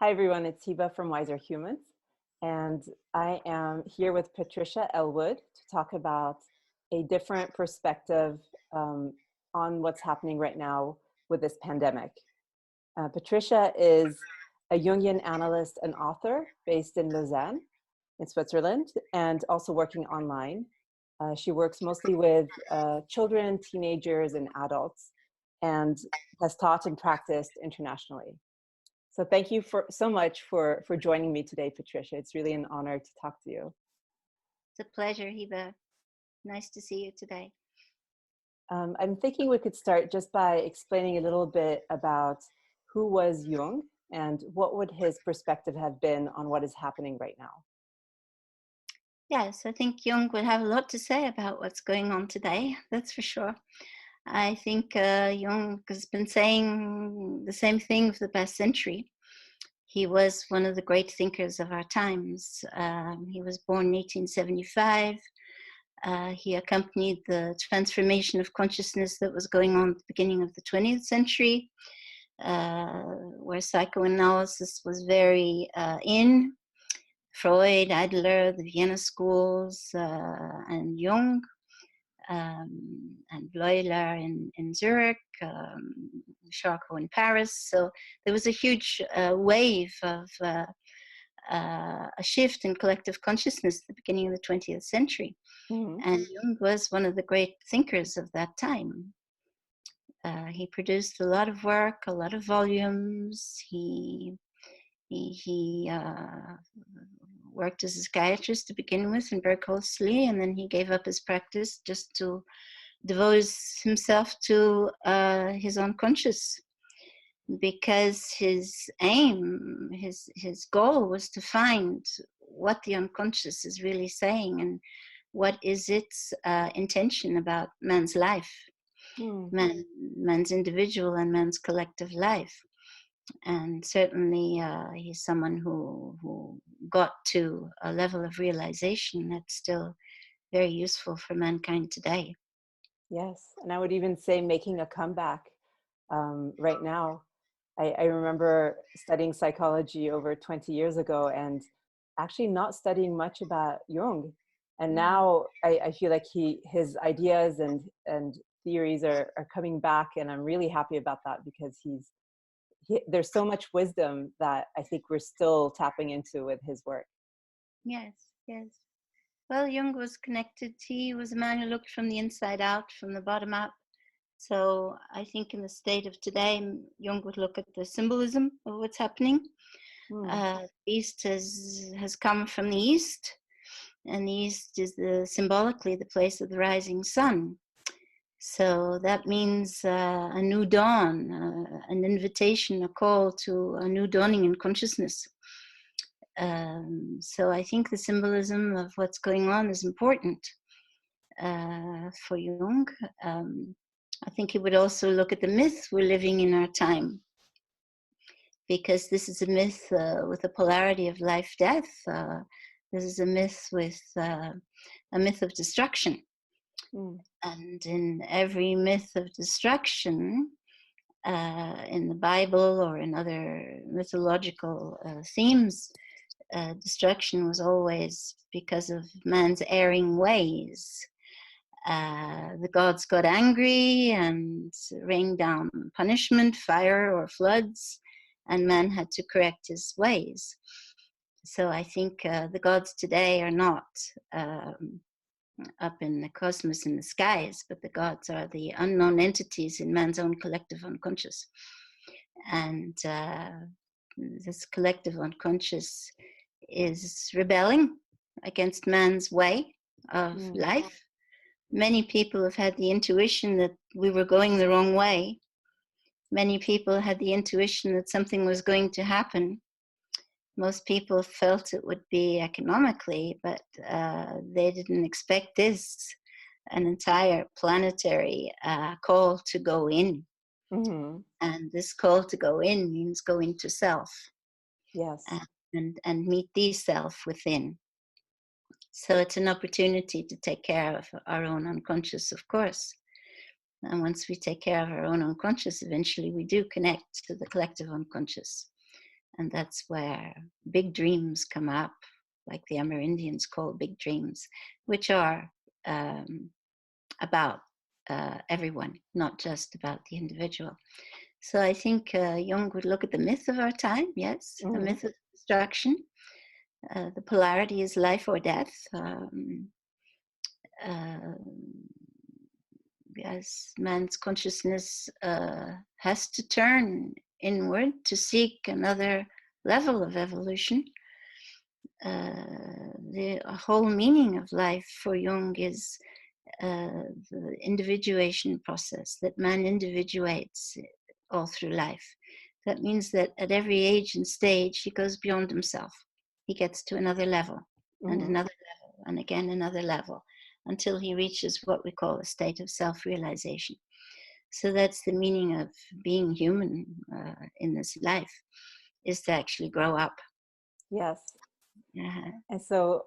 Hi everyone, it's Hiba from Wiser Humans, and I am here with Patricia Elwood to talk about a different perspective on what's happening right now with this pandemic. Patricia is a Jungian analyst and author based in Lausanne, in Switzerland, and also working online. She works mostly with children, teenagers, and adults, and has taught and practiced internationally. So thank you so much for joining me today, Patricia. It's really an honor to talk to you. It's a pleasure, Hiba. Nice to see you today. I'm thinking we could start just by explaining a little bit about who was Jung and what would his perspective have been on what is happening right now. Yes, I think Jung would have a lot to say about what's going on today, that's for sure. I think Jung has been saying the same thing for the past century. He was one of the great thinkers of our times. He was born in 1875. He accompanied the transformation of consciousness that was going on at the beginning of the 20th century, where psychoanalysis was very in. Freud, Adler, the Vienna schools, and Jung, and Bleuler in Zurich, Charcot in Paris. So there was a huge wave of a shift in collective consciousness at the beginning of the 20th century. Mm-hmm. And Jung was one of the great thinkers of that time. He produced a lot of work, a lot of volumes. He worked as a psychiatrist to begin with, and very closely, and then he gave up his practice just to devote himself to his unconscious, because his aim, his goal was to find what the unconscious is really saying and what is its intention about man's life, man's individual and man's collective life. And certainly he's someone who got to a level of realization that's still very useful for mankind today. Yes, and I would even say making a comeback right now. I remember studying psychology over 20 years ago and actually not studying much about Jung. And now I feel like his ideas and theories are coming back, and I'm really happy about that, because there's so much wisdom that I think we're still tapping into with his work. Yes, yes. Well, Jung was connected. He was a man who looked from the inside out, from the bottom up. So I think in the state of today, Jung would look at the symbolism of what's happening. East has come from the East, and the East is symbolically the place of the rising sun. So that means a new dawn, an invitation, a call to a new dawning in consciousness. So I think the symbolism of what's going on is important for Jung. I think he would also look at the myth we're living in our time, because this is a myth with a polarity of life-death. This is a myth with a myth of destruction. And in every myth of destruction, in the Bible or in other mythological themes, destruction was always because of man's erring ways. The gods got angry and rained down punishment, fire or floods, and man had to correct his ways. So I think the gods today are not up in the cosmos, in the skies, but the gods are the unknown entities in man's own collective unconscious. And this collective unconscious is rebelling against man's way of life. Many people have had the intuition that we were going the wrong way. Many people had the intuition that something was going to happen. Most people felt it would be economically, but they didn't expect this, an entire planetary call to go in. And this call to go in means go into self. Yes. And meet the self within. So it's an opportunity to take care of our own unconscious, of course. And once we take care of our own unconscious, eventually we do connect to the collective unconscious. And that's where big dreams come up, like the Amerindians call big dreams, which are about everyone, not just about the individual. So I think Jung would look at the myth of our time, yes, the myth of destruction. The polarity is life or death. As man's consciousness has to turn inward to seek another level of evolution. The whole meaning of life for Jung is the individuation process, that man individuates all through life. That means that at every age and stage, he goes beyond himself. He gets to another level and another level and again another level until he reaches what we call a state of self-realization. So that's the meaning of being human in this life, is to actually grow up. Yes. Uh-huh. And so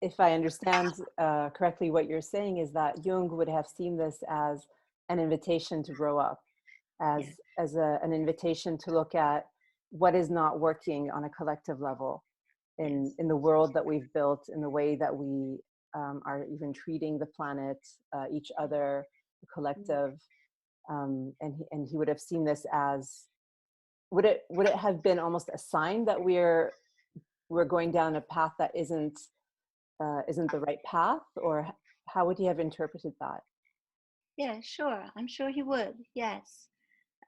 if I understand correctly, what you're saying is that Jung would have seen this as an invitation to grow up, as an invitation to look at what is not working on a collective level in the world that we've built, in the way that we are even treating the planet, each other, the collective. And he would have seen this as, would it have been almost a sign that we're going down a path that isn't the right path, or how would he have interpreted that? Yeah, sure. I'm sure he would. Yes.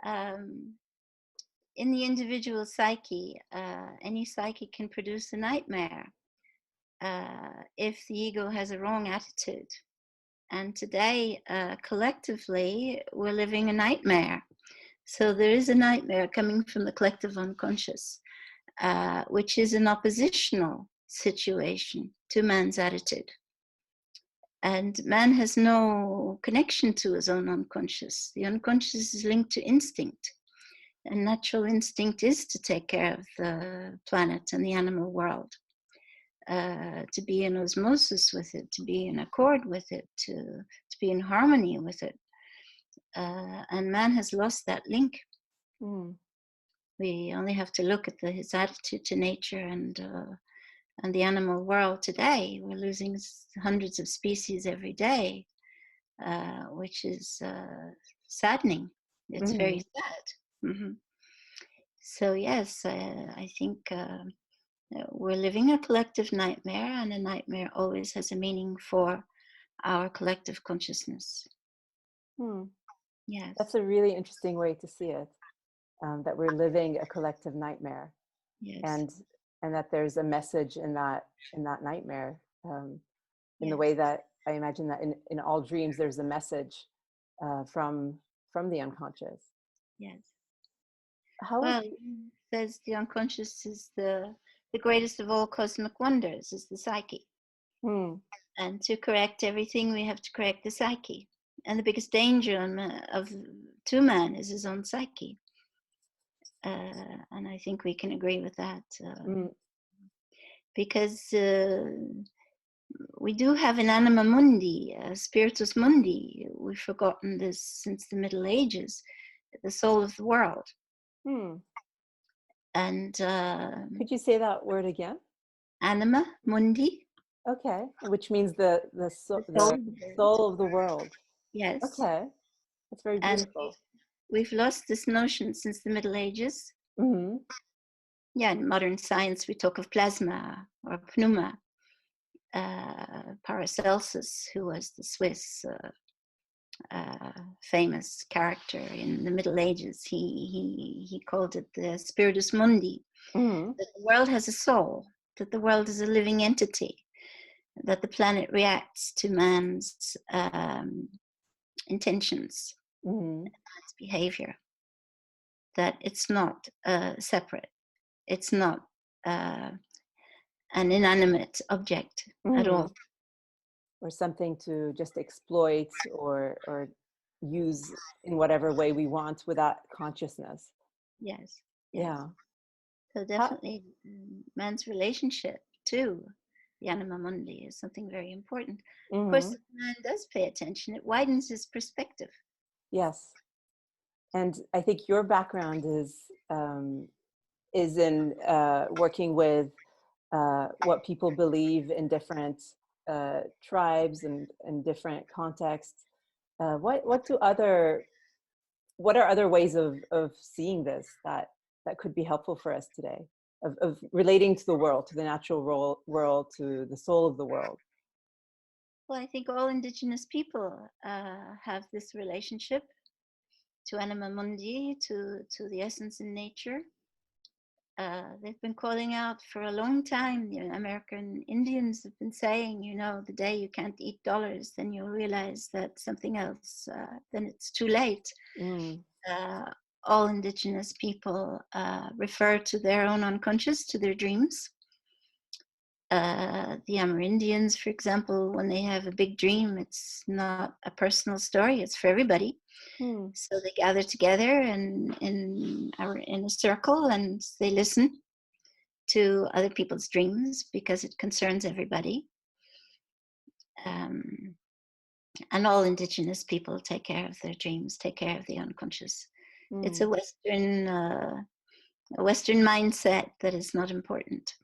In the individual psyche, any psyche can produce a nightmare if the ego has a wrong attitude. And today, collectively, we're living a nightmare. So there is a nightmare coming from the collective unconscious, which is an oppositional situation to man's attitude. And man has no connection to his own unconscious. The unconscious is linked to instinct. And natural instinct is to take care of the planet and the animal world, to be in osmosis with it, to be in accord with it, to be in harmony with it. And man has lost that link. We only have to look at his attitude to nature and the animal world today. We're losing hundreds of species every day, which is saddening. It's very sad. So yes, I think we're living a collective nightmare, and a nightmare always has a meaning for our collective consciousness. Yes. That's a really interesting way to see it, that we're living a collective nightmare. Yes. And that there's a message in that nightmare, in the way that I imagine that in all dreams there's a message from the unconscious. Yes. Well, it says the unconscious is the greatest of all cosmic wonders, is the psyche. And to correct everything, we have to correct the psyche. And the biggest danger to man is his own psyche. And I think we can agree with that. Because we do have an anima mundi, a spiritus mundi. We've forgotten this since the Middle Ages, the soul of the world. And could you say that word again? Anima mundi. Okay, which means the soul of the world. Yes. Okay, that's very beautiful. And we've lost this notion since the Middle Ages. Yeah, in modern science we talk of plasma or pneuma. Paracelsus, who was the Swiss famous character in the Middle Ages, he called it the spiritus mundi. That the world has a soul, that the world is a living entity, that the planet reacts to man's intentions, man's behavior, that it's not separate, it's not an inanimate object at all. Or something to just exploit or use in whatever way we want without consciousness. Yes. Yeah. So definitely man's relationship to the anima mundi is something very important. Of course, if man does pay attention, it widens his perspective. Yes. And I think your background is in working with what people believe in different tribes and different contexts. What are other ways of seeing this that could be helpful for us today, of relating to the world, to the natural world, to the soul of the world? Well, I think all indigenous people have this relationship to anima mundi, to the essence in nature. They've been calling out for a long time. The American Indians have been saying, the day you can't eat dollars, then you'll realize that something else, then it's too late. Mm. All indigenous people refer to their own unconscious, to their dreams. The Amerindians, for example, when they have a big dream, it's not a personal story, it's for everybody. So they gather together and in a circle, and they listen to other people's dreams because it concerns everybody. And all indigenous people take care of their dreams, take care of the unconscious. It's a Western mindset that is not important.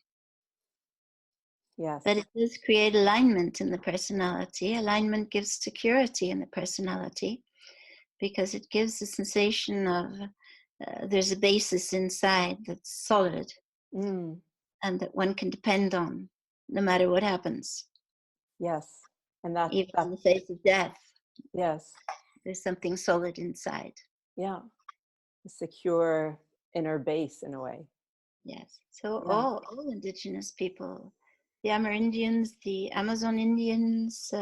Yes. But it does create alignment in the personality. Alignment gives security in the personality because it gives the sensation of there's a basis inside that's solid and that one can depend on no matter what happens. Yes. And that even in the face of death. Yes. There's something solid inside. Yeah. A secure inner base in a way. Yes. So all indigenous people, the Amerindians, the Amazon Indians,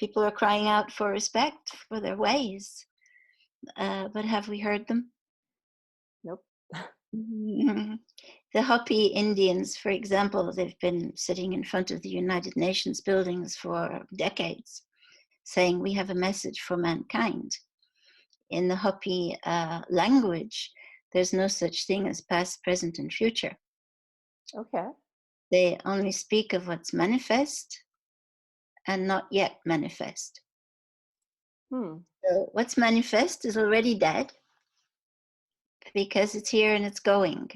people are crying out for respect for their ways. But have we heard them? Nope. The Hopi Indians, for example, they've been sitting in front of the United Nations buildings for decades saying we have a message for mankind. In the Hopi language, there's no such thing as past, present, and future. Okay. They only speak of what's manifest and not yet manifest. So what's manifest is already dead because it's here and it's going.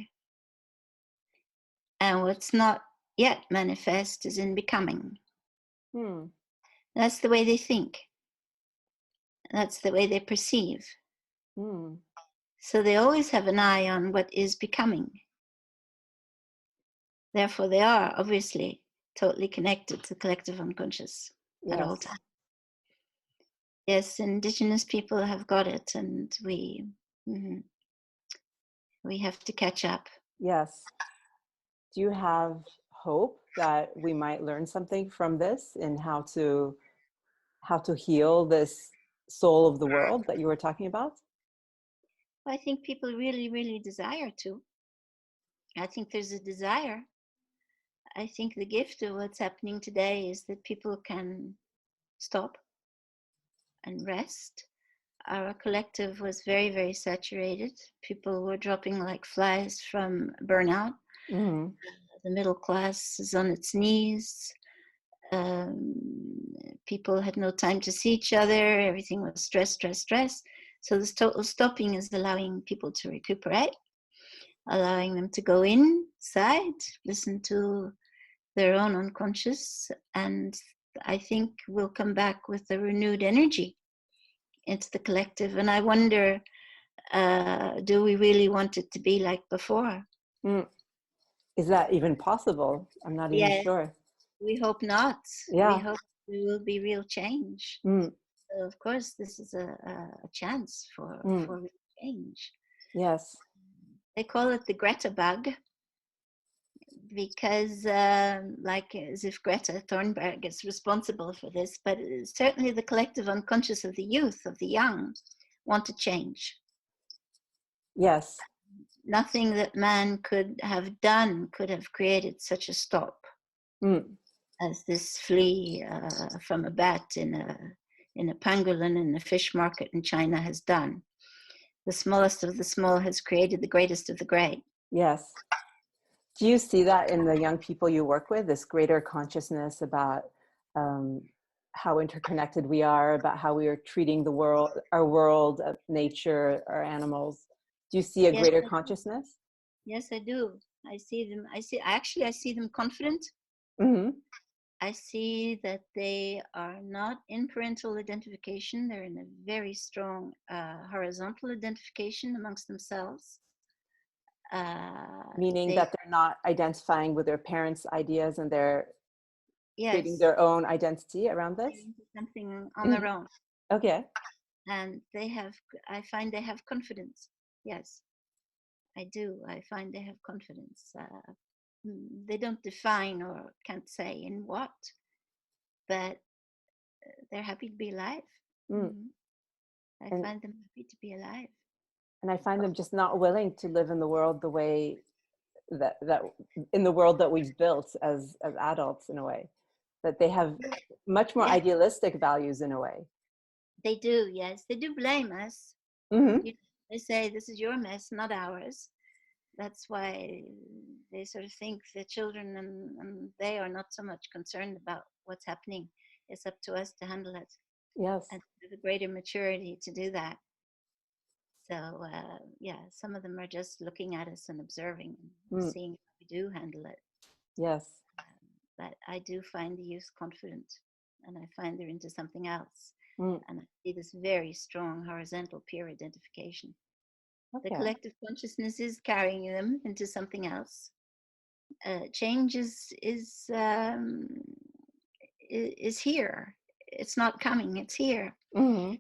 And what's not yet manifest is in becoming. That's the way they think. That's the way they perceive. So they always have an eye on what is becoming. Therefore, they are obviously totally connected to the collective unconscious at all times. Yes, indigenous people have got it, and we have to catch up. Yes. Do you have hope that we might learn something from this in how to heal this soul of the world that you were talking about? I think people really, really desire to. I think there's a desire. I think the gift of what's happening today is that people can stop and rest. Our collective was very, very saturated. People were dropping like flies from burnout. The middle class is on its knees. People had no time to see each other. Everything was stress, stress, stress. So this total stopping is allowing people to recuperate, allowing them to go inside, listen to their own unconscious, and I think we'll come back with a renewed energy into the collective. And I wonder, do we really want it to be like before? Is that even possible? I'm not even sure. We hope not. Yeah. We hope there will be real change. So of course, this is a chance for real change. Yes. They call it the Greta bug because, like, as if Greta Thunberg is responsible for this, but certainly the collective unconscious of the youth, of the young, want to change. Yes. Nothing that man could have done could have created such a stop as this flea from a bat in a pangolin in the fish market in China has done. The smallest of the small has created the greatest of the great. Yes. Do you see that in the young people you work with, this greater consciousness about how interconnected we are, about how we are treating the world, our world, nature, our animals? Do you see a greater consciousness? Yes, I do. I see them. I see them confident. Mm-hmm. I see that they are not in parental identification. They're in a very strong horizontal identification amongst themselves. Meaning They that they're not identifying with their parents' ideas and they're creating Yes, their own identity around they're this. into something on Mhm. their own, Okay. and I find they have confidence. Yes, I do. I find they have confidence. They don't define or can't say in what, but they're happy to be alive. Mm. Mhm. I And find them happy to be alive. I find them just not willing to live in the world the way that in the world that we've built as adults, in a way that they have much more Yeah, idealistic values in a way. they do. Yes, they do blame us. Mm-hmm. You They say this is your mess, not ours. That's why they sort of think the children and they are not so much concerned about what's happening. It's up to us to handle it Yes. and with a greater maturity to do that. So yeah, some of them are just looking at us and observing and Mm. seeing how we do handle it. Yes. But I do find the youth confident, and I find they're into something else. Mm. And I see this very strong horizontal peer identification. The Okay. collective consciousness is carrying them into something else. Change is here. It's not coming. It's here. Mm-hmm.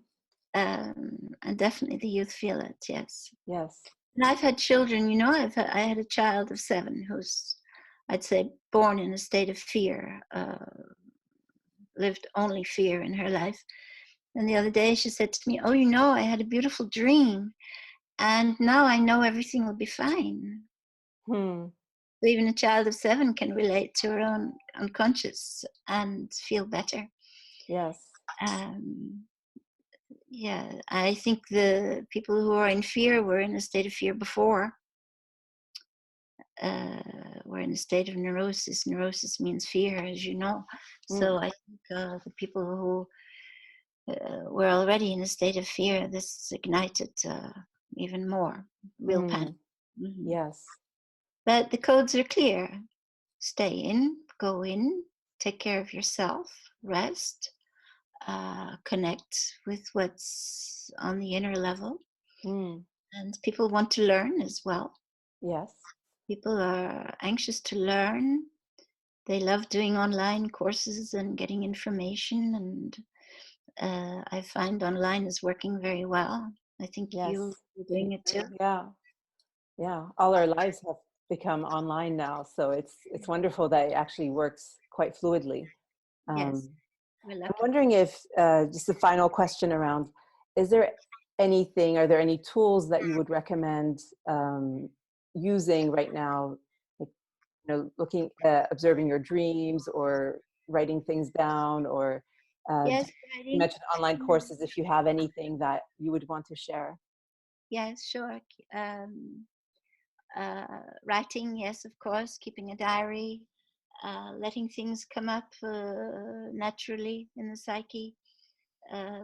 And definitely the youth feel it. Yes. Yes. And I've had children. I had a child of 7 who's, I'd say, born in a state of fear. Lived only fear in her life. And the other day she said to me, "Oh, I had a beautiful dream, and now I know everything will be fine." Hmm. So even a child of 7 can relate to her own unconscious and feel better. Yes. Um, yeah, I think the people who are in fear were in a state of fear before. Were in a state of neurosis. Neurosis means fear, as you know. Mm. So I think the people who were already in a state of fear, this ignited even more real panic. Mm. Mhm. Yes. But the codes are clear. Stay in, go in, take care of yourself, rest, connect with what's on the inner level. Mm. And people want to learn as well. Yes. People are anxious to learn. They love doing online courses and getting information. And I find online is working very well. I think you're Yes. Me doing it too. too. Yeah. Yeah. All our lives have become online now, so it's wonderful that it actually works quite fluidly. Yes, Um, we're I'm lucky. wondering if, just a final question around, is there are there any tools that you would recommend using right now, like, observing your dreams or writing things down, or Yes, you writing. mentioned online courses, if you have anything that you would want to share? Yes, sure. Writing, yes, of course. Keeping a diary, letting things come up naturally in the psyche,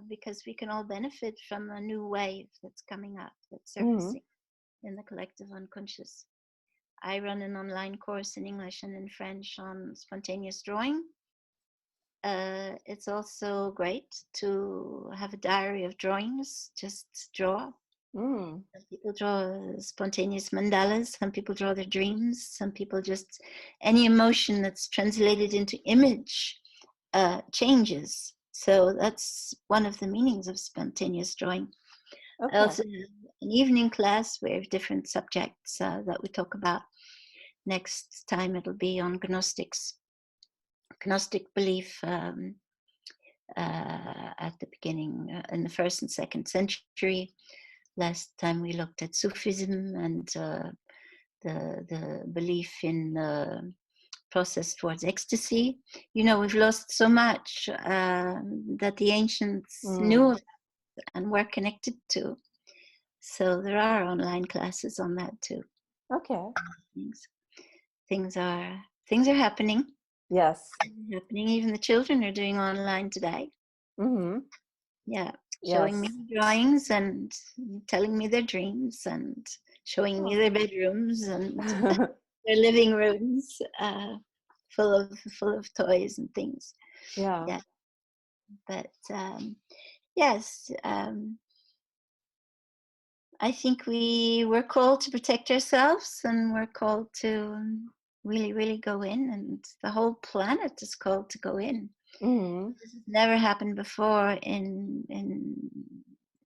because we can all benefit from a new wave that's coming up, that's Mm-hmm. surfacing in the collective unconscious. I run an online course in English and in French on spontaneous drawing. It's also great to have a diary of drawings, just draw. Mm. Some people draw spontaneous mandalas, some people draw their dreams, some people just, any emotion that's translated into image changes. So that's one of the meanings of spontaneous drawing. I Okay. also have an evening class where we have different subjects that we talk about. Next time it'll be on Gnostics, Gnostic belief at the beginning, in the 1st and 2nd century. Last time we looked at Sufism and the belief in the process towards ecstasy. We've lost so much that the ancients knew Mm. of and were connected to. So there are online classes on that too. Okay. Things, things are happening. Yes. Happening. Even the children are doing online today. Mm-hmm. Yeah, showing me Yes. drawings and telling me their dreams and showing me Oh. their bedrooms and their living rooms, full of toys and things. Yeah. Yeah, but yes, I think we were called to protect ourselves, and we're called to really, really go in, and the whole planet is called to go in. Mm-hmm. This has never happened before in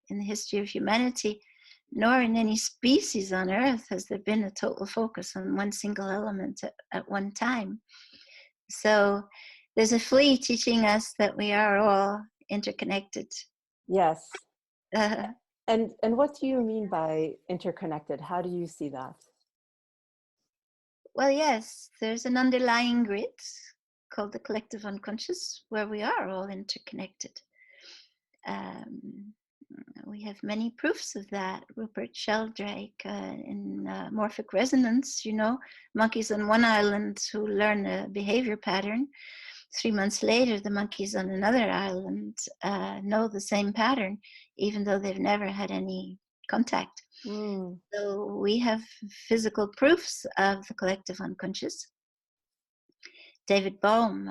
the history of humanity, nor in any species on Earth has there been a total focus on one single element at one time. So there's a flea teaching us that we are all interconnected. Yes. Uh, And what do you mean by interconnected? How do you see that? well, yes, there's an underlying grid called the collective unconscious where we are all interconnected. Um, we have many proofs of that. Rupert Sheldrake in morphic resonance, monkeys on one island who learn a behavior pattern. 3 months later, the monkeys on another island know the same pattern, even though they've never had any contact. Mm. So we have physical proofs of the collective unconscious. David Bohm,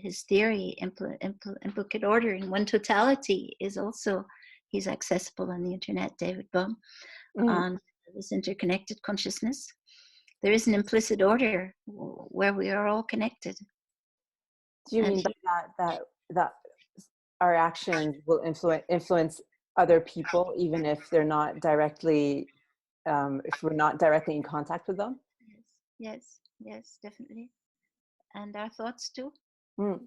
his theory, implicate order in one totality, is also, he's accessible on the internet, David Bohm, on this interconnected consciousness. There is an implicit order where we are all connected. Do you mean that our actions will influence other people, even if they're not directly, if we're not directly in contact with them? Yes, definitely. And our thoughts too. Mm.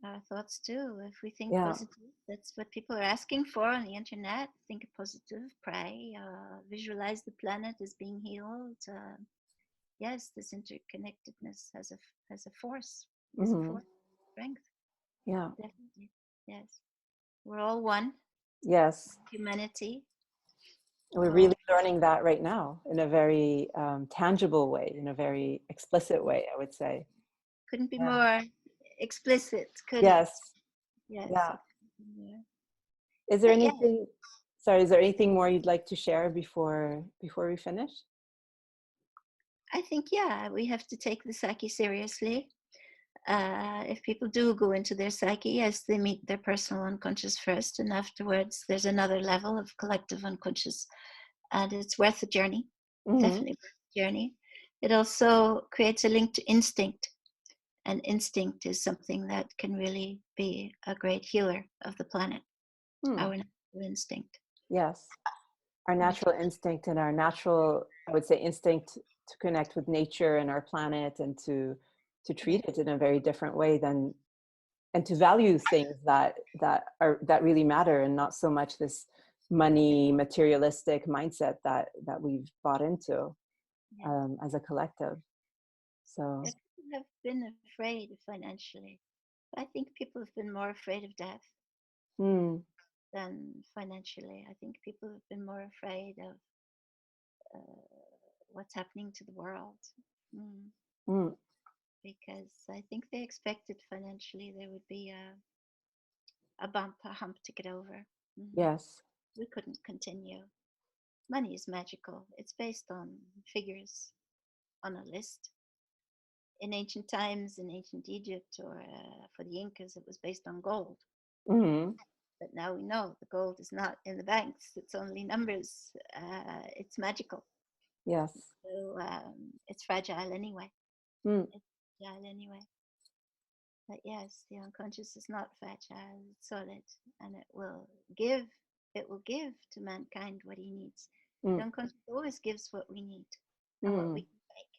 Our thoughts too. If we think Yeah. positive, that's what people are asking for on the internet. Think positive, pray, visualize the planet as being healed. Yes, this interconnectedness has a force. Is a force, strength. Yeah. Definitely. Yes, we're all one. Yes. Humanity. We're really learning that right now in a very tangible way, in a very explicit way, I would say. Couldn't be more explicit, could Yes. it? Yes. Yeah. But Is there anything? Sorry, is there anything more you'd like to share before we finish? I think we have to take the psyche seriously. If people do go into their psyche, yes, they meet their personal unconscious first, and afterwards there's another level of collective unconscious, and it's worth the journey. Definitely worth the journey. It also creates a link to instinct, and instinct is something that can really be a great healer of the planet. Our natural instinct. Yes, our natural instinct and our natural, I would say, instinct to connect with nature and our planet, and to treat it in a very different way than, and to value things that really matter, and not so much this money materialistic mindset that we've bought into as a collective. So people have been afraid financially. I think people have been more afraid of death than financially. I think people have been more afraid of what's happening to the world. Because I think they expected financially there would be a hump to get over. Yes. We couldn't continue. Money is magical. It's based on figures on a list. In ancient times, in ancient Egypt, or for the Incas, it was based on gold. But now we know the gold is not in the banks. It's only numbers. It's magical. Yes. So it's fragile anyway. It's fragile anyway. But yes, the unconscious is not fragile. It's solid, and it will give. It will give to mankind what he needs. The unconscious always gives what we need and what we can take.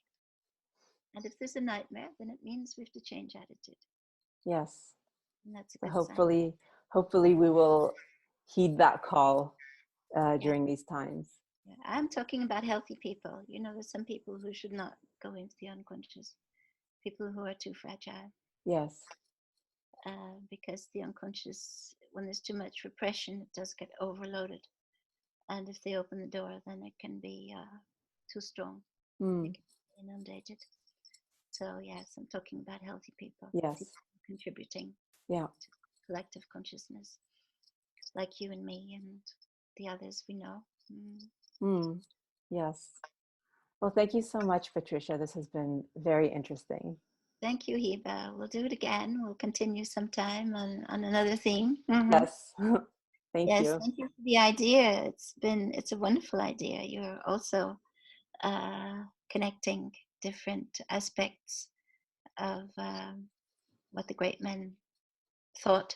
And if there's a nightmare, then it means we have to change attitude. Yes. And that's a So good sign. hopefully we will heed that call during these times. Yeah. I'm talking about healthy people. There's some people who should not go into the unconscious. People who are too fragile. Yes. Because the unconscious, when there's too much repression, it does get overloaded. And if they open the door, then it can be too strong. It can be inundated. So yes, I'm talking about healthy people. Yes. People contributing to collective consciousness, like you and me and the others we know. Yes. Well, thank you so much, Patricia. This has been very interesting. Thank you, Hiba. We'll do it again. We'll continue sometime on another theme. Yes. Thank Yes, you. thank you for the idea. It's a wonderful idea. You're also connecting different aspects of what the great men thought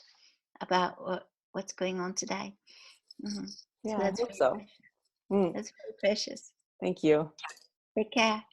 about what's going on today. So Yeah, I that's hope very so. precious. Mm, That's very precious. thank you. Take care.